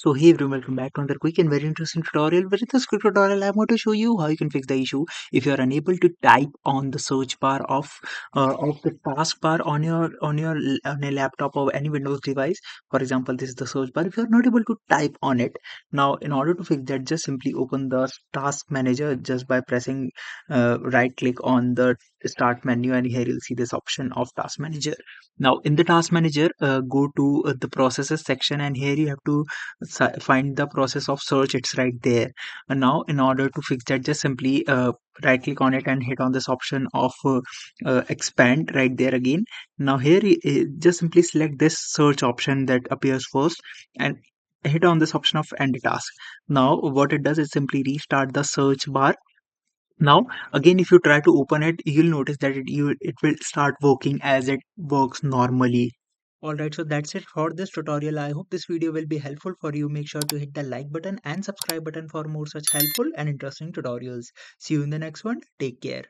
So hey everyone, welcome back to another quick and very interesting tutorial. With this quick tutorial, I'm going to show you how you can fix the issue if you are unable to type on the search bar of the taskbar on a laptop or any Windows device. For example, this is the search bar. If you are not able to type on it, now in order to fix that, just simply open the Task Manager just by pressing right click on the Start menu, and here you'll see this option of Task Manager. Now in the Task Manager, go to the Processes section, and here you have to find the process of search. It's right there. And now in order to fix that, just simply right click on it and hit on this option of expand right there again. Now here just simply select this search option that appears first and hit on this option of end task. Now what it does is simply restart the search bar. Now again, if you try to open it, you'll notice that it will start working as it works normally. Alright, so that's it for this tutorial. I hope this video will be helpful for you. Make sure to hit the like button and subscribe button for more such helpful and interesting tutorials. See you in the next one. Take care.